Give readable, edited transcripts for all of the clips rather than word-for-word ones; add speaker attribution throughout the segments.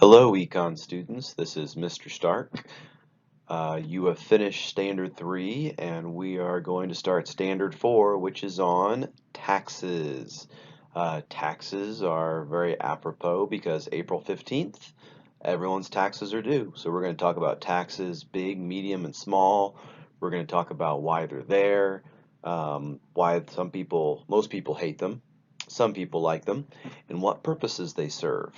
Speaker 1: Hello, Econ students. This is Mr. Stark. You have finished Standard 3, and we are going to start Standard 4, which is on taxes. Taxes are very apropos because April 15th, everyone's taxes are due. So we're going to talk about taxes, big, medium, and small. We're going to talk about why they're there, why most people hate them, some people like them, and what purposes they serve.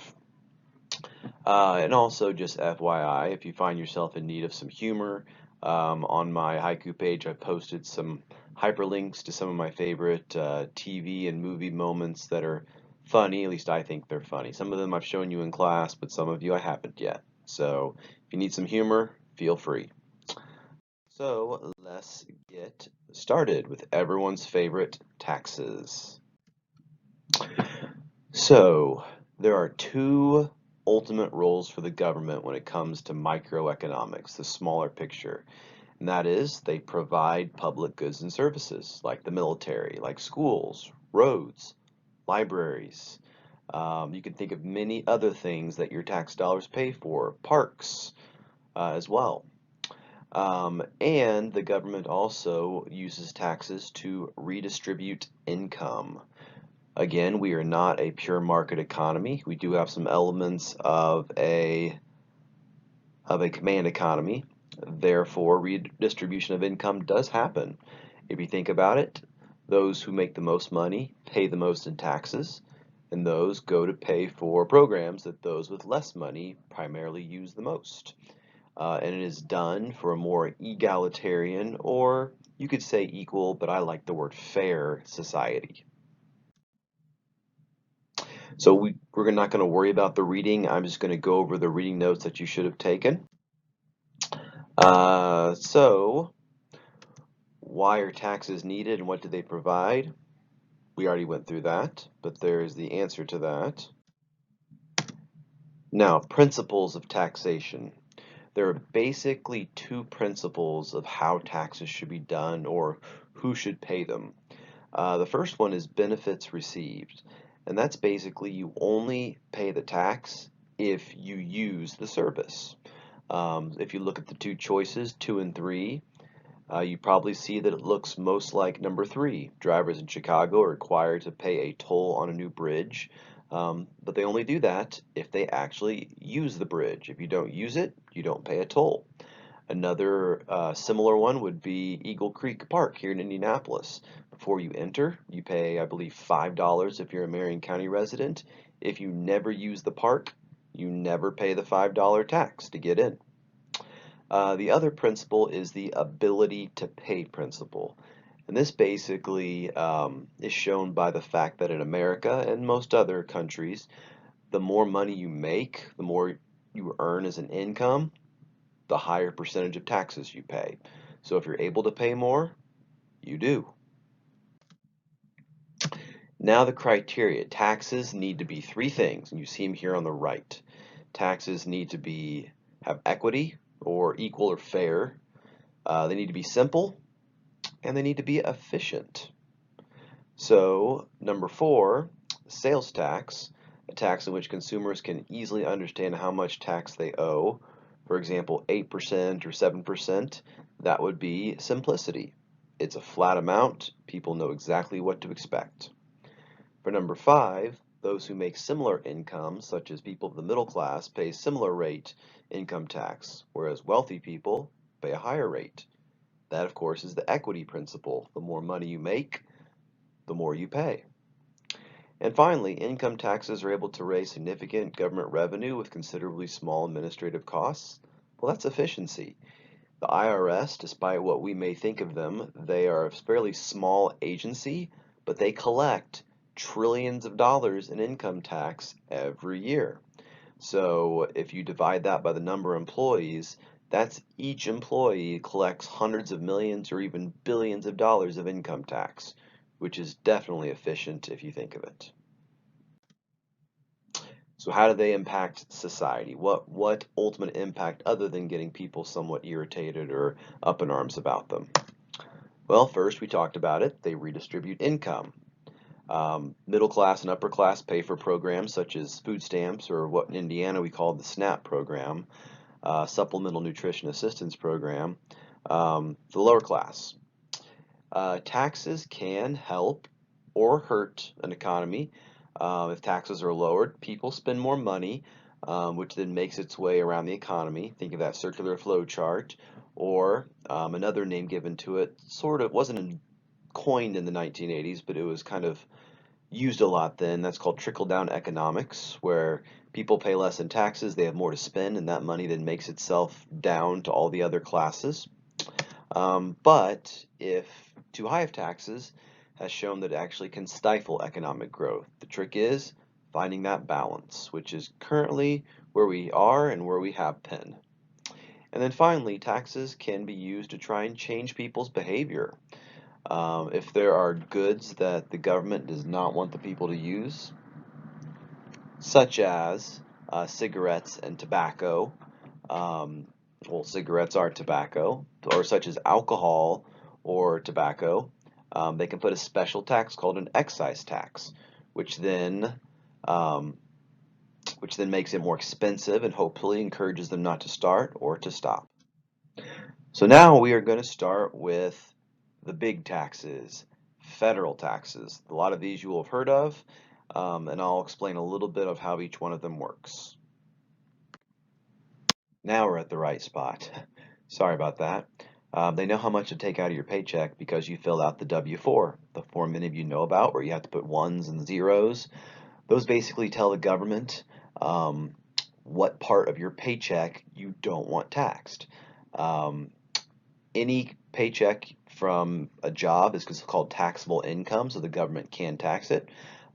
Speaker 1: And also, just FYI, if you find yourself in need of some humor, on my haiku page, I posted some hyperlinks to some of my favorite TV and movie moments that are funny. At least I think they're funny. Some of them I've shown you in class, but some of you I haven't yet. So if you need some humor, feel free. So let's get started with everyone's favorite taxes. So there are two ultimate roles for the government when it comes to microeconomics, the smaller picture. And that is they provide public goods and services like the military, like schools, roads, libraries. You can think of many other things that your tax dollars pay for, parks as well. And the government also uses taxes to redistribute income. Again, we are not a pure market economy. We do have some elements of a command economy. Therefore, redistribution of income does happen. If you think about it, those who make the most money pay the most in taxes, and those go to pay for programs that those with less money primarily use the most. And it is done for a more egalitarian, or you could say equal, but I like the word fair society. So we're not going to worry about the reading. I'm just going to go over the reading notes that you should have taken. So why are taxes needed and what do they provide? We already went through that, but there's the answer to that. Now, principles of taxation. There are basically two principles of how taxes should be done or who should pay them. The first one is benefits received, and that's basically you only pay the tax if you use the service. If you look at the two choices, 2 and 3, you probably see that it looks most like number 3. Drivers in Chicago are required to pay a toll on a new bridge, but they only do that if they actually use the bridge. If you don't use it, you don't pay a toll. Another similar one would be Eagle Creek Park here in Indianapolis. Before you enter, you pay, I believe, $5 if you're a Marion County resident. If you never use the park, you never pay the $5 tax to get in. The other principle is the ability to pay principle. And this basically is shown by the fact that in America and most other countries, the more money you make, the more you earn as an income, the higher percentage of taxes you pay. So if you're able to pay more, you do. Now the criteria. Taxes need to be 3 things, and you see them here on the right. Taxes need to have equity, or equal or fair. They need to be simple, and they need to be efficient. So number 4, sales tax, a tax in which consumers can easily understand how much tax they owe. For example, 8% or 7%, that would be simplicity. It's a flat amount. People know exactly what to expect. For number 5, those who make similar incomes, such as people of the middle class, pay similar rate income tax, whereas wealthy people pay a higher rate. That, of course, is the equity principle. The more money you make, the more you pay. And finally, income taxes are able to raise significant government revenue with considerably small administrative costs. Well, that's efficiency. The IRS, despite what we may think of them, they are a fairly small agency, but they collect trillions of dollars in income tax every year. So if you divide that by the number of employees, that's each employee collects hundreds of millions or even billions of dollars of income tax, which is definitely efficient if you think of it. So how do they impact society? What ultimate impact other than getting people somewhat irritated or up in arms about them? Well, first we talked about it. They redistribute income. Middle class and upper class pay for programs such as food stamps, or what in Indiana we call the SNAP program, Supplemental Nutrition Assistance Program, the lower class. Taxes can help or hurt an economy. If taxes are lowered, people spend more money, which then makes its way around the economy. Think of that circular flow chart, or another name given to it, sort of wasn't coined in the 1980s, but it was kind of used a lot then. That's called trickle-down economics, where people pay less in taxes, they have more to spend, and that money then makes itself down to all the other classes. But if too high of taxes has shown that it actually can stifle economic growth. The trick is finding that balance, which is currently where we are and where we have been. And then finally, taxes can be used to try and change people's behavior. If there are goods that the government does not want the people to use, such as cigarettes and tobacco, well, cigarettes are tobacco, or such as alcohol or tobacco, they can put a special tax called an excise tax, which then makes it more expensive and hopefully encourages them not to start or to stop. So now we are going to start with the big taxes, federal taxes. A lot of these you will have heard of, and I'll explain a little bit of how each one of them works. Now we're at the right spot. Sorry about that. They know how much to take out of your paycheck because you filled out the W-4, the form many of you know about, where you have to put ones and zeros. Those basically tell the government what part of your paycheck you don't want taxed. Any paycheck from a job is called taxable income, so the government can tax it.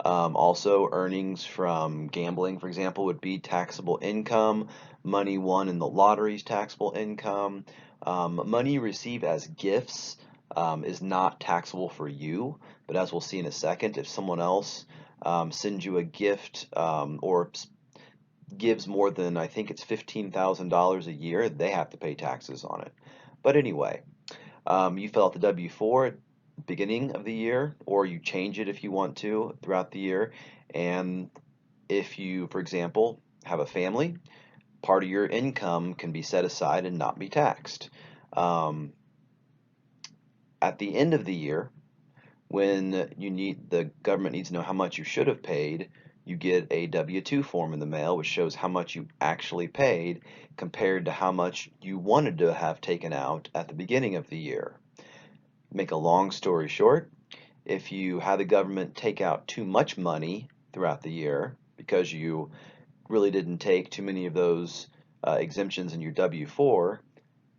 Speaker 1: Also, earnings from gambling, for example, would be taxable income. Money won in the lottery is taxable income. Money you receive as gifts is not taxable for you, but as we'll see in a second, if someone else sends you a gift or gives more than, I think it's $15,000 a year, they have to pay taxes on it. But anyway, you fill out the W-4 at the beginning of the year, or you change it if you want to throughout the year. And if you, for example, have a family, part of your income can be set aside and not be taxed. At the end of the year, when the government needs to know how much you should have paid, you get a W-2 form in the mail which shows how much you actually paid compared to how much you wanted to have taken out at the beginning of the year. Make a long story short, if you had the government take out too much money throughout the year because you really didn't take too many of those exemptions in your W-4,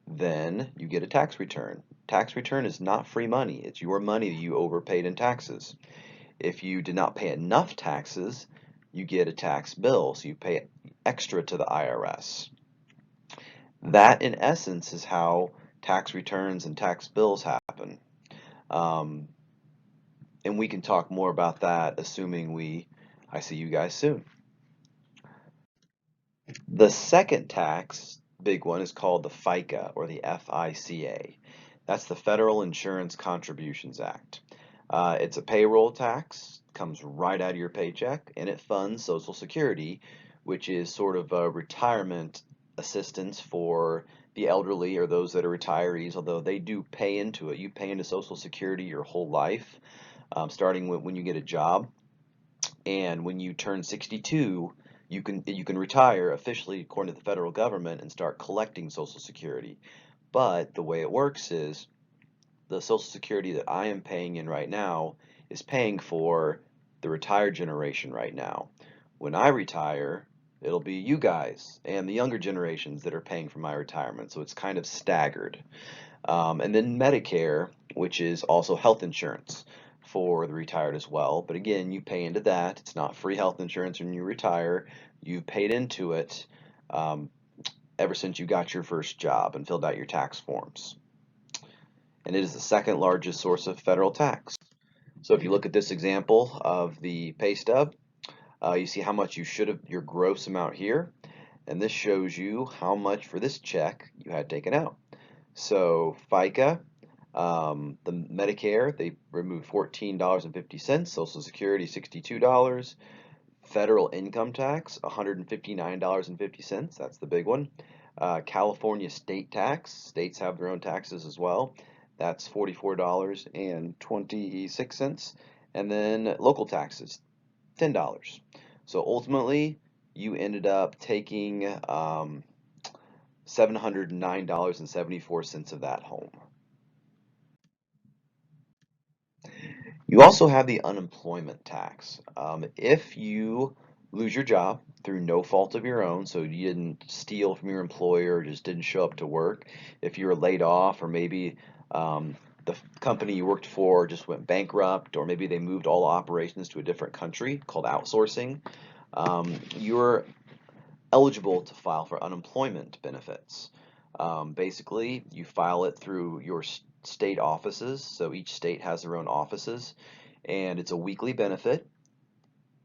Speaker 1: then you get a tax return. Tax return is not free money. It's your money that you overpaid in taxes. If you did not pay enough taxes, you get a tax bill, so you pay extra to the IRS. That, in essence, is how tax returns and tax bills happen. And we can talk more about that, assuming I see you guys soon. The second tax, big one, is called the FICA, or the FICA. That's the Federal Insurance Contributions Act. It's a payroll tax, comes right out of your paycheck, and it funds Social Security, which is sort of a retirement assistance for the elderly or those that are retirees, although they do pay into it. You pay into Social Security your whole life, starting when you get a job. And when you turn 62, you can retire officially according to the federal government and start collecting Social Security. But the way it works is the Social Security that I am paying in right now is paying for the retired generation right now. When I retire, it'll be you guys and the younger generations that are paying for my retirement, so it's kind of staggered. And then Medicare, which is also health insurance for the retired as well. But again, you pay into that. It's not free health insurance when you retire. You've paid into it ever since you got your first job and filled out your tax forms. And it is the second largest source of federal tax. So if you look at this example of the pay stub, you see how much you should have, your gross amount here, and this shows you how much for this check you had taken out. So FICA, The Medicare, they removed $14.50, Social Security $62, federal income tax $159.50, that's the big one. California state tax, states have their own taxes as well, that's $44.26, and then local taxes $10. So ultimately, you ended up taking $709.74 of that home. You also have the unemployment tax. If you lose your job through no fault of your own, so you didn't steal from your employer or just didn't show up to work, if you were laid off, or maybe the company you worked for just went bankrupt, or maybe they moved all operations to a different country called outsourcing, you're eligible to file for unemployment benefits. Basically, you file it through your state offices, so each state has their own offices, and it's a weekly benefit.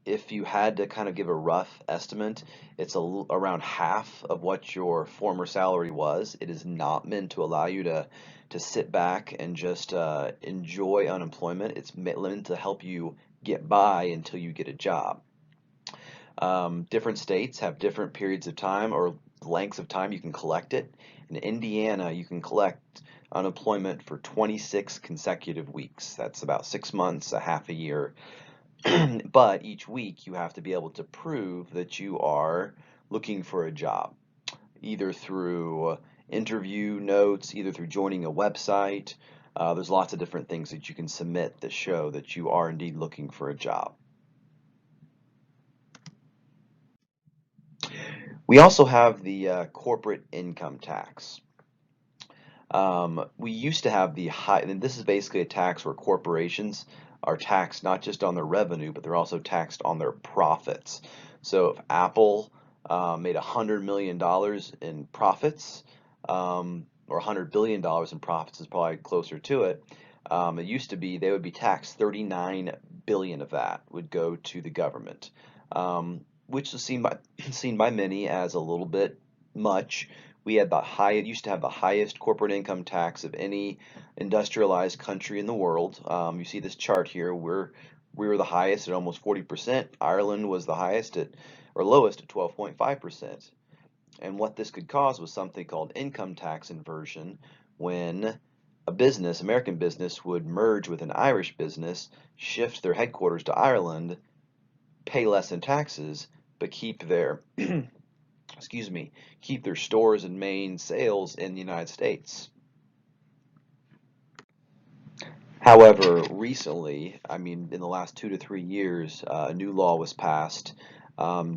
Speaker 1: If you had to kind of give a rough estimate, it's around half of what your former salary was. It is not meant to allow you to sit back and just enjoy unemployment. It's meant to help you get by until you get a job. Different states have different periods of time or lengths of time you can collect it. In Indiana, you can collect unemployment for 26 consecutive weeks. That's about 6 months, a half a year. But each week you have to be able to prove that you are looking for a job, either through interview notes, either through joining a website. There's lots of different things that you can submit that show that you are indeed looking for a job. We also have the corporate income tax. We used to have the high, and this is basically a tax where corporations are taxed not just on their revenue, but they're also taxed on their profits. So if Apple made $100 million in profits, or $100 billion in profits is probably closer to it. It used to be they would be taxed 39 billion of that would go to the government, which is seen by many as a little bit much. We had it used to have the highest corporate income tax of any industrialized country in the world. You see this chart here. We were the highest at almost 40%. Ireland was the highest or lowest at 12.5%. And what this could cause was something called income tax inversion, when a business, American business, would merge with an Irish business, shift their headquarters to Ireland, pay less in taxes, but keep their keep their stores and main sales in the United States. However, recently, I mean, in the last 2 to 3 years, a new law was passed,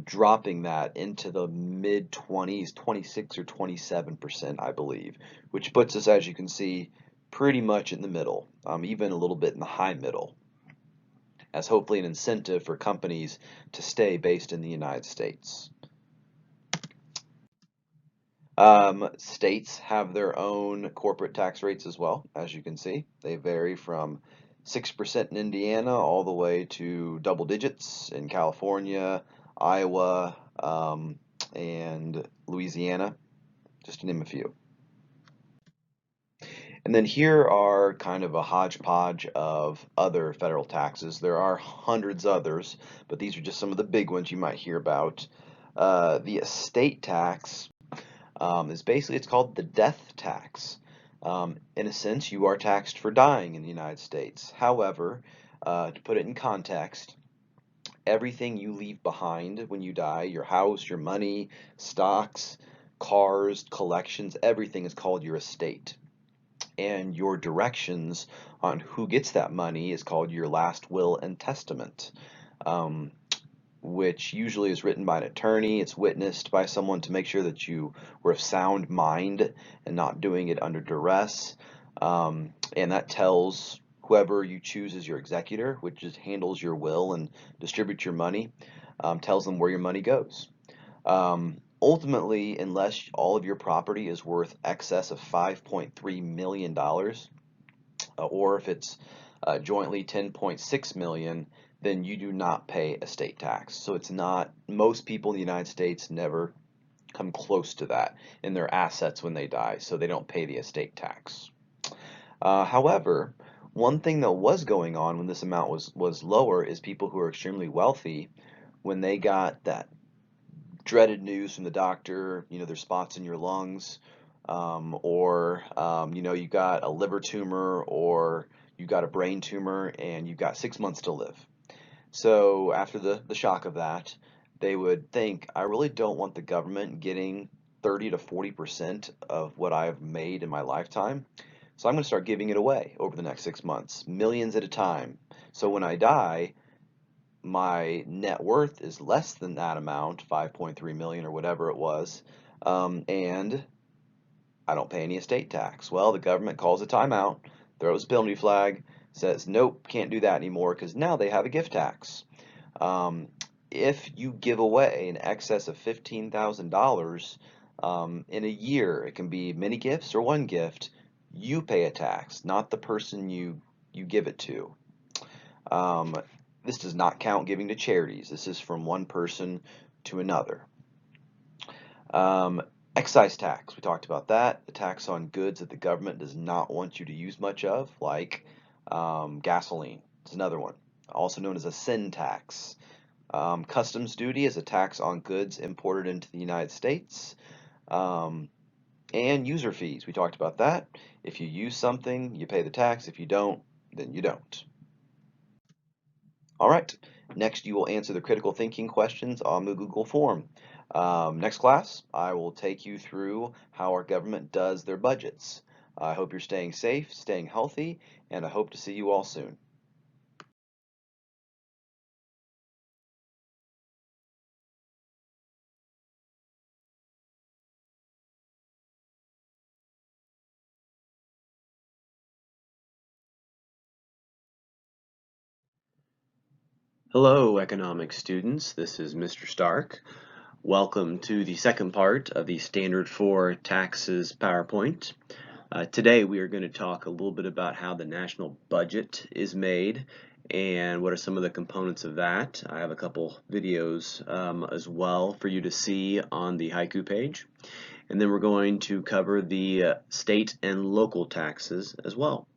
Speaker 1: dropping that into the mid 20s, 26 or 27%, I believe, which puts us, as you can see, pretty much in the middle, even a little bit in the high middle, as hopefully an incentive for companies to stay based in the United States. States have their own corporate tax rates as well, as you can see. They vary from 6% in Indiana all the way to double digits in California, Iowa, and Louisiana, just to name a few. And then here are kind of a hodgepodge of other federal taxes. There are hundreds others, but these are just some of the big ones you might hear about. The estate tax is basically, it's called the death tax. In a sense, you are taxed for dying in the United States. However, to put it in context, everything you leave behind when you die, your house, your money, stocks, cars, collections, everything is called your estate. And your directions on who gets that money is called your last will and testament. Which usually is written by an attorney. It's witnessed by someone to make sure that you were of sound mind and not doing it under duress. And that tells whoever you choose as your executor, which just handles your will and distributes your money, tells them where your money goes. Ultimately, unless all of your property is worth excess of $5.3 million, or if it's jointly $10.6 million, then you do not pay estate tax. So it's not, most people in the United States never come close to that in their assets when they die, so they don't pay the estate tax. However, one thing that was going on when this amount was lower is people who are extremely wealthy, when they got that dreaded news from the doctor, there's spots in your lungs, or you got a liver tumor or you got a brain tumor and you've got 6 months to live. So after the shock of that, they would think, I really don't want the government getting 30 to 40% of what I've made in my lifetime. So I'm going to start giving it away over the next 6 months, millions at a time. So when I die, my net worth is less than that amount, 5.3 million or whatever it was, and I don't pay any estate tax. Well, the government calls a timeout, throws a penalty flag, says, nope, can't do that anymore because now they have a gift tax. If you give away in excess of $15,000 in a year, it can be many gifts or one gift, you pay a tax, not the person you give it to. This does not count giving to charities. This is from one person to another. Excise tax, we talked about that. The tax on goods that the government does not want you to use much of, like gasoline. It's another one, also known as a sin tax. Customs duty is a tax on goods imported into the United States. And user fees, we talked about that. If you use something, you pay the tax. If you don't, then you don't. All right, next you will answer the critical thinking questions on the Google form. Next class, I will take you through how our government does their budgets. I hope you're staying safe, staying healthy, and I hope to see you all soon. Hello, economics students. This is Mr. Stark. Welcome to the second part of the Standard 4 Taxes PowerPoint. Today we are going to talk a little bit about how the national budget is made and what are some of the components of that. I have a couple videos as well for you to see on the Haiku page. And then we're going to cover the state and local taxes as well.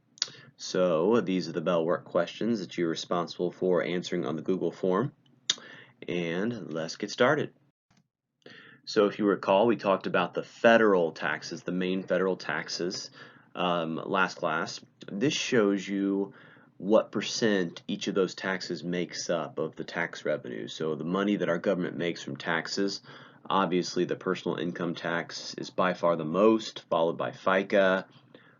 Speaker 1: So these are the bell work questions that you're responsible for answering on the Google form. And let's get started. So if you recall, we talked about the federal taxes, the main federal taxes last class. This shows you what percent each of those taxes makes up of the tax revenue. So the money that our government makes from taxes, obviously the personal income tax is by far the most, followed by FICA.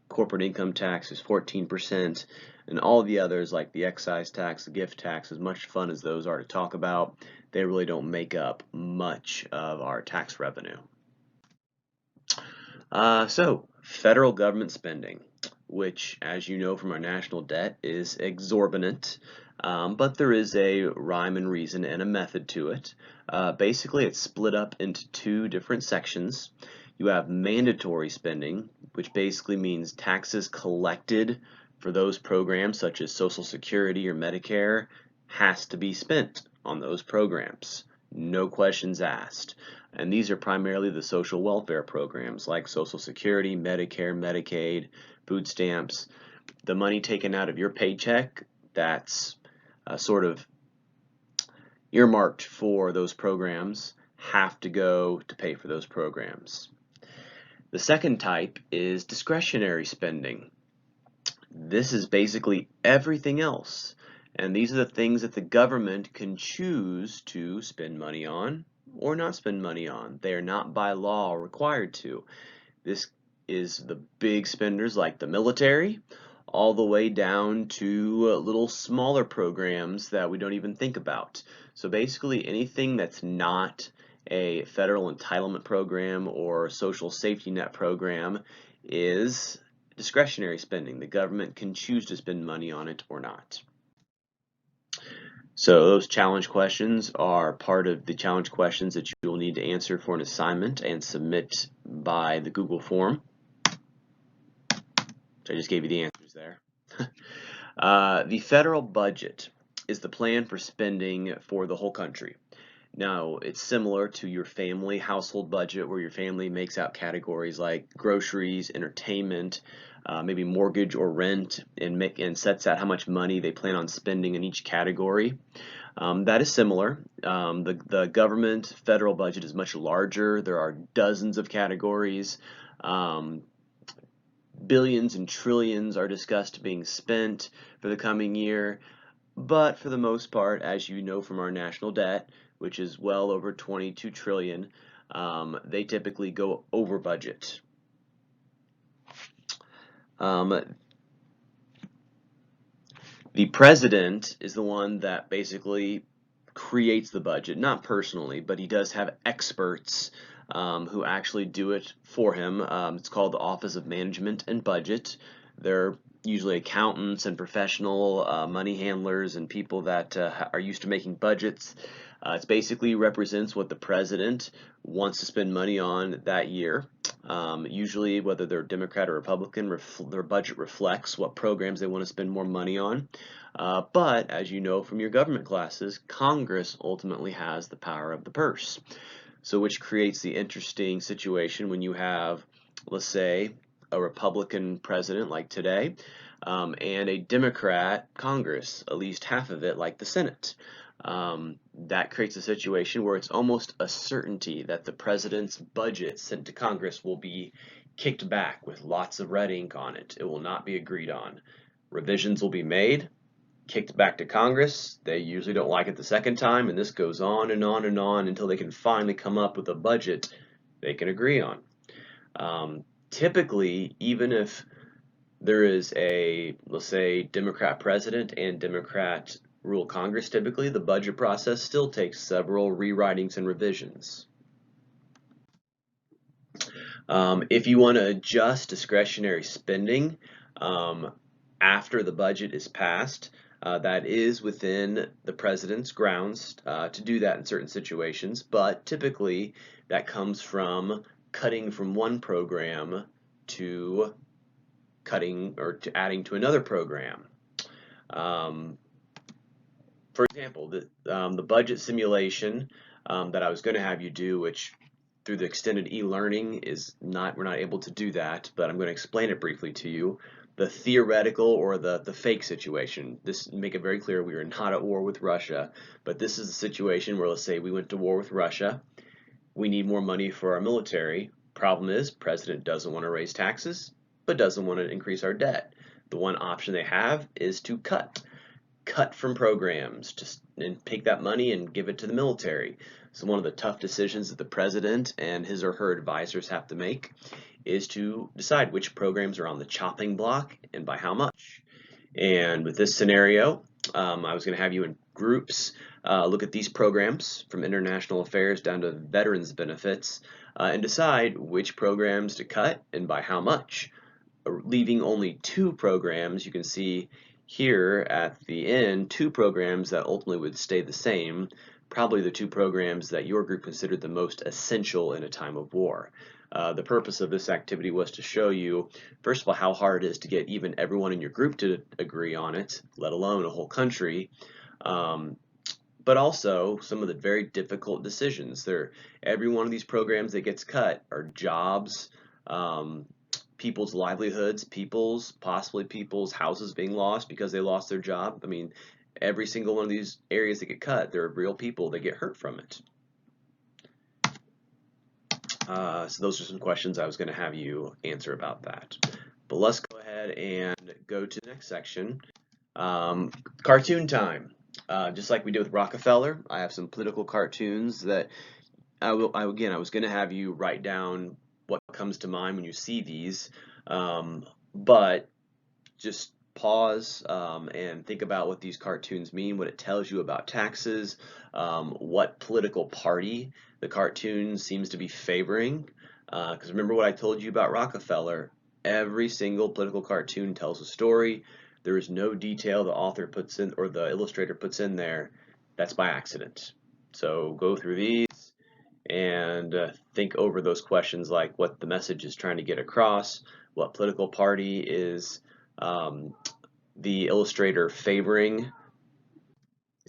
Speaker 1: Corporate income tax is 14%, and all the others like the excise tax, the gift tax, as much fun as those are to talk about, they really don't make up much of our tax revenue. So, federal government spending, which, as you know from our national debt, is exorbitant, but there is a rhyme and reason and a method to it. Basically, it's split up into two different sections. You have mandatory spending, which basically means taxes collected for those programs such as Social Security or Medicare has to be spent on those programs. No questions asked. And these are primarily the social welfare programs like Social Security, Medicare, Medicaid, food stamps. The money taken out of your paycheck that's sort of earmarked for those programs have to go to pay for those programs. The second type is discretionary spending. This is basically everything else, and these are the things that the government can choose to spend money on or not spend money on. They are not by law required to. This is the big spenders like the military, all the way down to little smaller programs that we don't even think about. So basically anything that's not a federal entitlement program or social safety net program is discretionary spending. The government can choose to spend money on it or not. So those challenge questions are part of the challenge questions that you will need to answer for an assignment and submit by the Google form. So I just gave you the answers there. The federal budget is the plan for spending for the whole country. Now, it's similar to your family household budget where your family makes out categories like groceries, entertainment, maybe mortgage or rent, and sets out how much money they plan on spending in each category. That is similar. The government federal budget is much larger. There are dozens of categories. Billions and trillions are discussed being spent for the coming year. But for the most part, as you know from our national debt, which is well over 22 trillion, they typically go over budget. The president is the one that basically creates the budget, not personally, but he does have experts who actually do it for him. It's called the Office of Management and Budget. They're usually accountants and professional money handlers and people that are used to making budgets. It basically represents what the president wants to spend money on that year. Usually, whether they're Democrat or Republican, their budget reflects what programs they want to spend more money on. But as you know from your government classes, Congress ultimately has the power of the purse. So which creates the interesting situation when you have, let's say, a Republican president like today, and a Democrat Congress, at least half of it like the Senate. That creates a situation where it's almost a certainty that the president's budget sent to Congress will be kicked back with lots of red ink on it. It will not be agreed on. Revisions will be made, kicked back to Congress. They usually don't like it the second time, and this goes on and on and on until they can finally come up with a budget they can agree on. Typically, even if there is a, let's say, Democrat president and Democrat rule Congress, typically the budget process still takes several rewritings and revisions. If you want to adjust discretionary spending after the budget is passed, that is within the president's grounds to do that in certain situations, but typically that comes from cutting from one program to cutting or to adding to another program. For example, the budget simulation that I was going to have you do, which through the extended e-learning we're not able to do that, but I'm going to explain it briefly to you. The theoretical or the fake situation. This make it very clear we are not at war with Russia, but this is a situation where, let's say we went to war with Russia. We need more money for our military. Problem is, president doesn't want to raise taxes, but doesn't want to increase our debt. The one option they have is to cut from programs and take that money and give it to the military. So one of the tough decisions that the president and his or her advisors have to make is to decide which programs are on the chopping block and by how much. And with this scenario, I was going to have you in groups look at these programs from international affairs down to veterans benefits and decide which programs to cut and by how much. Leaving only 2 programs, you can see here at the end, 2 programs that ultimately would stay the same, probably the 2 programs that your group considered the most essential in a time of war. The purpose of this activity was to show you, first of all, how hard it is to get even everyone in your group to agree on it, let alone a whole country, but also some of the very difficult decisions. Every one of these programs that gets cut are jobs, people's livelihoods, possibly people's houses being lost because they lost their job. I mean, every single one of these areas that get cut, there are real people that get hurt from it. So those are some questions I was going to have you answer about that. But let's go ahead and go to the next section. Cartoon time. Just like we did with Rockefeller, I have some political cartoons that I was going to have you write down what comes to mind when you see these, but just pause and think about what these cartoons mean, what it tells you about taxes, what political party the cartoon seems to be favoring. Because remember what I told you about Rockefeller, every single political cartoon tells a story. There is no detail the author puts in or the illustrator puts in there that's by accident. So go through these and think over those questions like what the message is trying to get across, what political party is the illustrator favoring,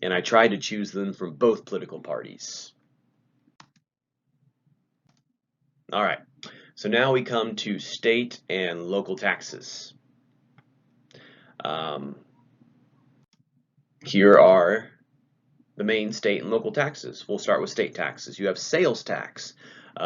Speaker 1: and I tried to choose them from both political parties. All right, So now we come to state and local taxes. Here are the main state and local taxes. We'll start with state taxes. You have sales tax.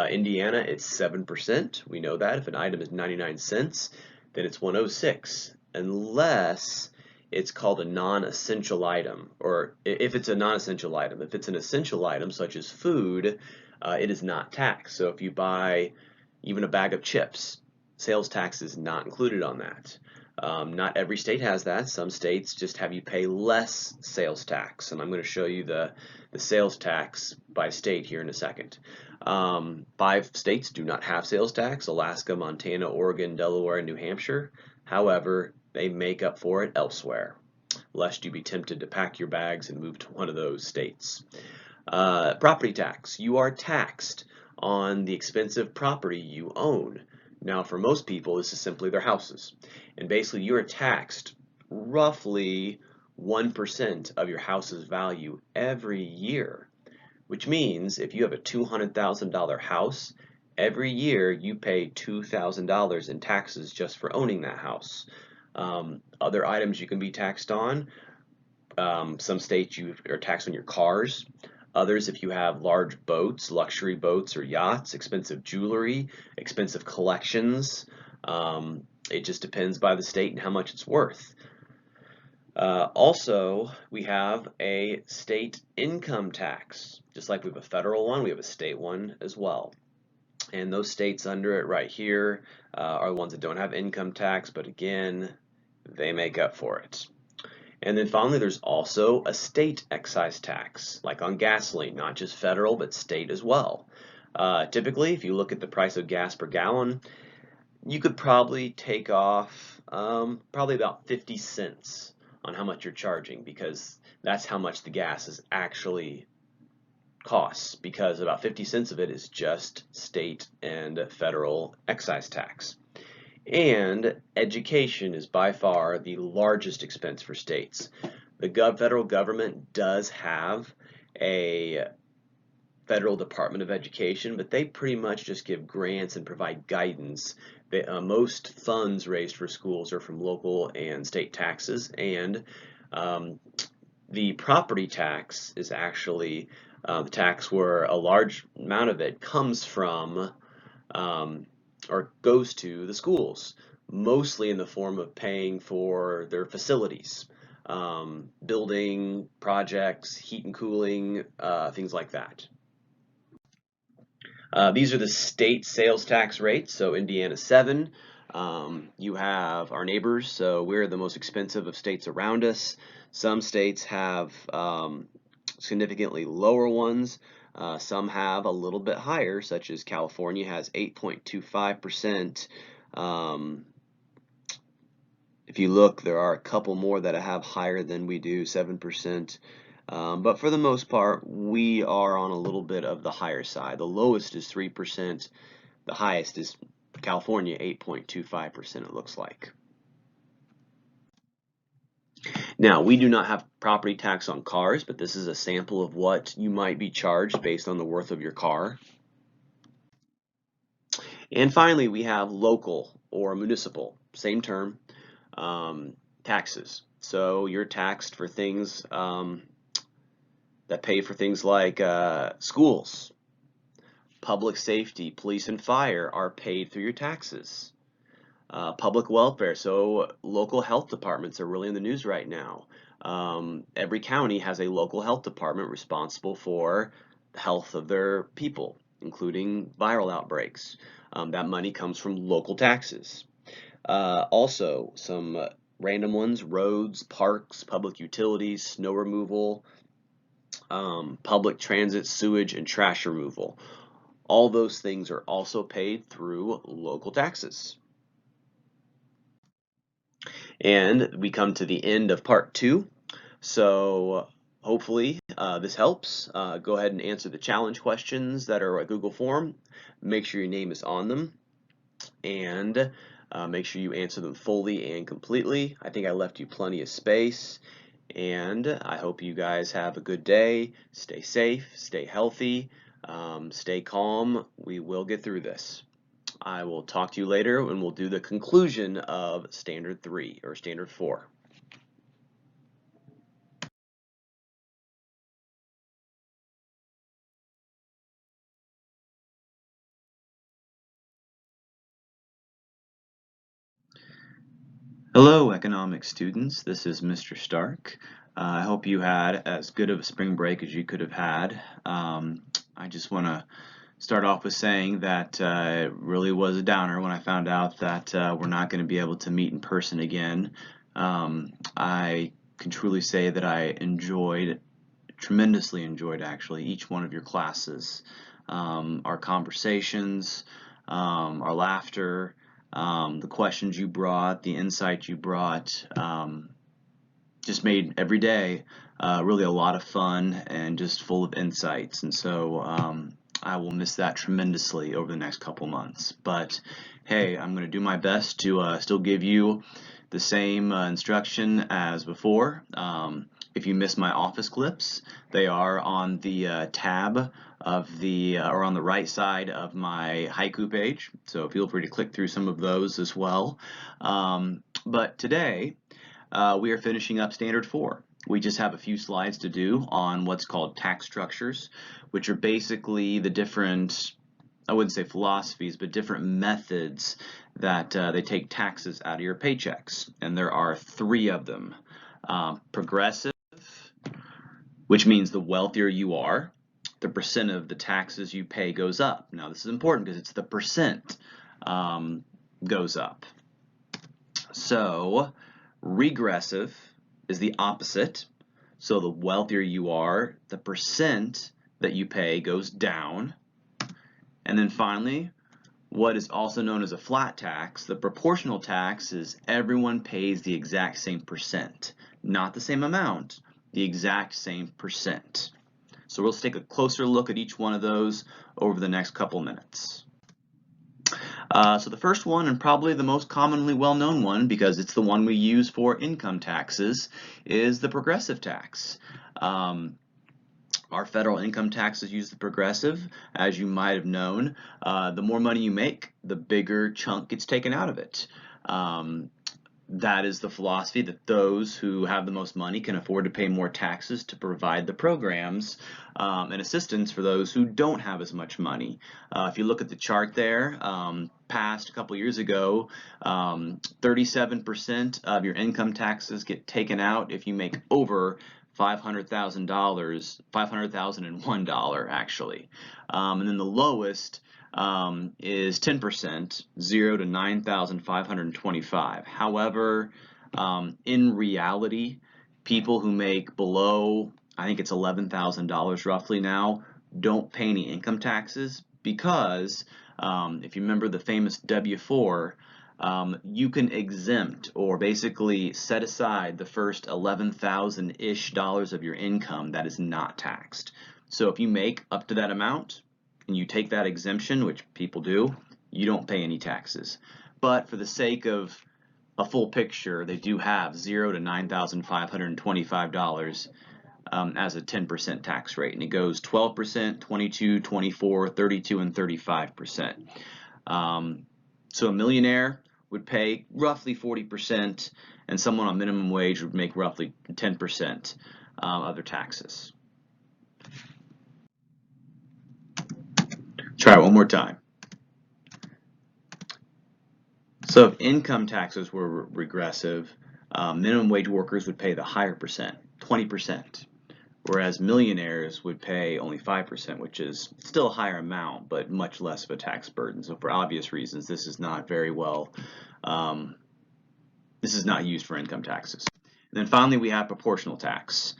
Speaker 1: Indiana, it's 7%. We know that if an item is 99 cents, then it's 106, unless it's called a non-essential item, or if it's a non-essential item. If it's an essential item, such as food, it is not taxed. So if you buy even a bag of chips, sales tax is not included on that. Not every state has that. Some states just have you pay less sales tax, and I'm going to show you the sales tax by state here in a second. 5 states do not have sales tax: Alaska, Montana, Oregon, Delaware, and New Hampshire. However, they make up for it elsewhere, lest you be tempted to pack your bags and move to one of those states. Property tax. You are taxed on the expensive property you own. Now, for most people, this is simply their houses. And basically, you are taxed roughly 1% of your house's value every year, which means if you have a $200,000 house, every year you pay $2,000 in taxes just for owning that house. Other items you can be taxed on, some states you are taxed on your cars. Others, if you have large boats, luxury boats or yachts, expensive jewelry, expensive collections. It just depends by the state and how much it's worth. Also, we have a state income tax. Just like we have a federal one, we have a state one as well. And those states under it right here are the ones that don't have income tax, but again, they make up for it. And then finally, there's also a state excise tax, like on gasoline, not just federal, but state as well. Typically, if you look at the price of gas per gallon, you could probably take off probably about 50 cents on how much you're charging, because that's how much the gas is actually costs, because about 50 cents of it is just state and federal excise tax. And education is by far the largest expense for states. The federal government does have a Federal Department of Education, but they pretty much just give grants and provide guidance. Most funds raised for schools are from local and state taxes, and the property tax is actually the tax where a large amount of it comes from or goes to the schools, mostly in the form of paying for their facilities, building projects, heat and cooling, things like that. These are the state sales tax rates. So Indiana 7. You have our neighbors, so we're the most expensive of states around us. Some states have significantly lower ones. Some have a little bit higher, such as California has 8.25%. If you look, there are a couple more that have higher than we do, 7%. But for the most part, we are on a little bit of the higher side. The lowest is 3%. The highest is California, 8.25%, it looks like. Now, we do not have property tax on cars, but this is a sample of what you might be charged based on the worth of your car. And finally, we have local or municipal, same term, taxes. So you're taxed for things that pay for things like schools, public safety, police and fire are paid through your taxes. Public welfare, so local health departments are really in the news right now. Every county has a local health department responsible for the health of their people, including viral outbreaks. That money comes from local taxes. Also, some random ones: roads, parks, public utilities, snow removal, public transit, sewage, and trash removal. All those things are also paid through local taxes. And we come to the end of part 2. So hopefully this helps. Go ahead and answer the challenge questions that are a Google form. Make sure your name is on them, and make sure you answer them fully and completely. I think I left you plenty of space, and I hope you guys have a good day. Stay safe, stay healthy, stay calm. We will get through this. I will talk to you later and we'll do the conclusion of Standard 3 or Standard 4. Hello, economics students. This is Mr. Stark. I hope you had as good of a spring break as you could have had. I just want to start off with saying that it really was a downer when I found out that we're not going to be able to meet in person again. I can truly say that I tremendously enjoyed actually, each one of your classes. Our conversations, our laughter, the questions you brought, the insight you brought, just made every day really a lot of fun and just full of insights. And so I will miss that tremendously over the next couple months. But hey, I'm going to do my best to still give you the same instruction as before. If you miss my office clips, they are on the tab of the or on the right side of my haiku page, so feel free to click through some of those as well. But today we are finishing up Standard 4. We just have a few slides to do on what's called tax structures, which are basically the different, I wouldn't say philosophies, but different methods that they take taxes out of your paychecks. And there are 3 of them. Progressive, which means the wealthier you are, the percent of the taxes you pay goes up. Now this is important because it's the percent goes up. So regressive is the opposite. So the wealthier you are, the percent that you pay goes down. And then finally, what is also known as a flat tax, the proportional tax is everyone pays the exact same percent. Not the same amount, the exact same percent. So we'll take a closer look at each one of those over the next couple minutes. So the first one, and probably the most commonly well-known one because it's the one we use for income taxes, is the progressive tax. Our federal income taxes use the progressive. As you might have known, the more money you make, the bigger chunk gets taken out of it. That is the philosophy that those who have the most money can afford to pay more taxes to provide the programs and assistance for those who don't have as much money. If you look at the chart there, past a couple years ago, 37% of your income taxes get taken out if you make over $500,000, $500,001 actually. And then the lowest is 10%, 0 to 9,525. However, in reality, people who make below, I think it's $11,000 roughly now, don't pay any income taxes because if you remember the famous W-4, you can exempt or basically set aside the first 11,000-ish dollars of your income that is not taxed. So if you make up to that amount and you take that exemption, which people do, you don't pay any taxes. But for the sake of a full picture, they do have 0 to $9,525 as a 10% tax rate, and it goes 12%, 22, 24, 32, and 35%. So a millionaire would pay roughly 40%, and someone on minimum wage would make roughly 10% of their taxes. Try it one more time. So if income taxes were regressive, minimum wage workers would pay the higher percent, 20%, whereas millionaires would pay only 5%, which is still a higher amount, but much less of a tax burden. So for obvious reasons, this is not very well, this is not used for income taxes. And then finally, we have proportional tax,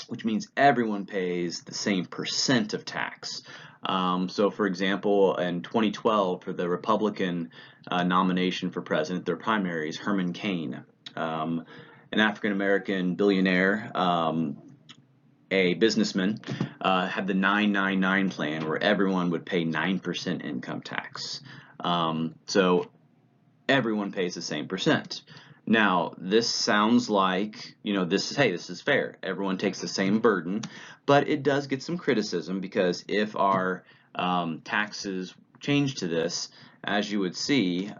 Speaker 1: which means everyone pays the same percent of tax. So for example, in 2012, for the Republican nomination for president, their primaries, Herman Cain, an African-American billionaire, a businessman, had the 999 plan where everyone would pay 9% income tax. So everyone pays the same percent. Now, this sounds like, this is fair. Everyone takes the same burden, but it does get some criticism because if our taxes
Speaker 2: change to this, as you would see,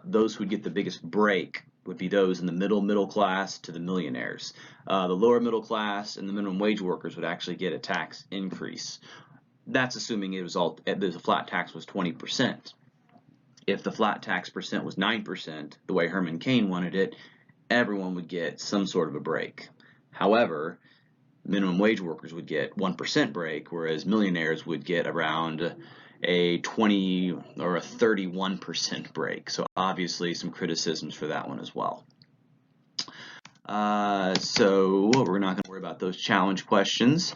Speaker 2: those who would get the biggest break would be those in the middle class to the millionaires. The lower middle class and the minimum wage workers would actually get a tax increase. That's assuming the flat tax was 20%. If the flat tax percent was 9%, the way Herman Cain wanted it, everyone would get some sort of a break. However, minimum wage workers would get 1% break, whereas millionaires would get around a 20 or a 31% break. So obviously some criticisms for that one as well. So we're not going to worry about those challenge questions.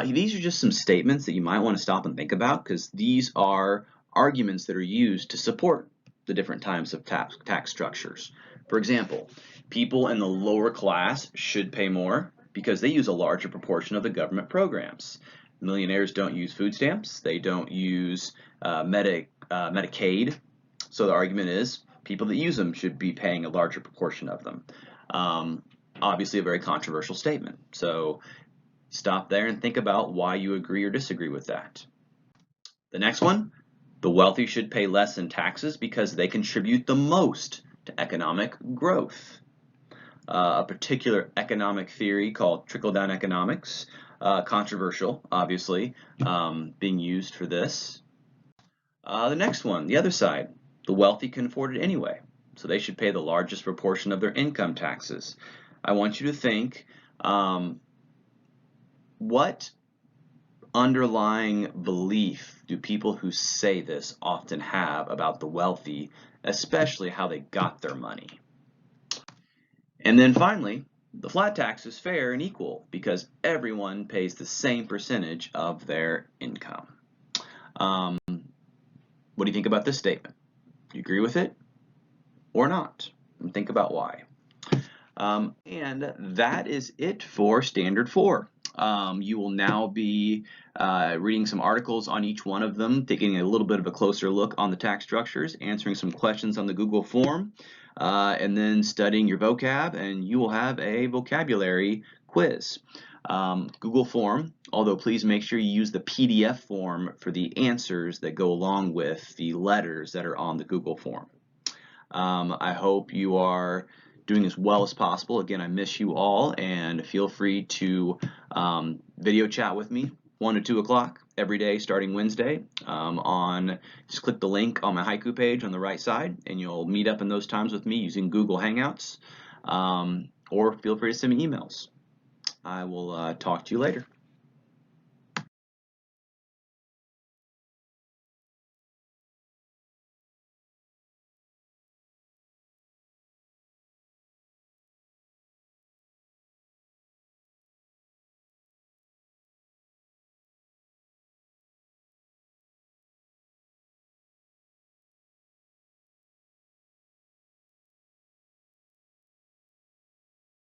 Speaker 2: These are just some statements that you might want to stop and think about, because these are arguments that are used to support the different types of tax structures. For example, people in the lower class should pay more because they use a larger proportion of the government programs. Millionaires don't use food stamps. They don't use Medicaid. So the argument is people that use them should be paying a larger proportion of them. Obviously a very controversial statement. So stop there and think about why you agree or disagree with that. The next one, the wealthy should pay less in taxes because they contribute the most to economic growth. A particular economic theory called trickle-down economics, controversial, obviously, being used for this. The next one, the other side, the wealthy can afford it anyway, so they should pay the largest proportion of their income taxes. I want you to think, what underlying belief do people who say this often have about the wealthy, especially how they got their money? And then finally, the flat tax is fair and equal because everyone pays the same percentage of their income. What do you think about this statement? Do you agree with it or not? And think about why. And that is it for Standard 4. You will now be reading some articles on each one of them, taking a little bit of a closer look on the tax structures, answering some questions on the Google form, and then studying your vocab, and you will have a vocabulary quiz. Google form, although please make sure you use the PDF form for the answers that go along with the letters that are on the Google form. I hope you are doing as well as possible. Again, I miss you all, and feel free to video chat with me 1 to 2 o'clock every day starting Wednesday. Just click the link on my Haiku page on the right side, and you'll meet up in those times with me using Google Hangouts, or feel free to send me emails. I will talk to you later.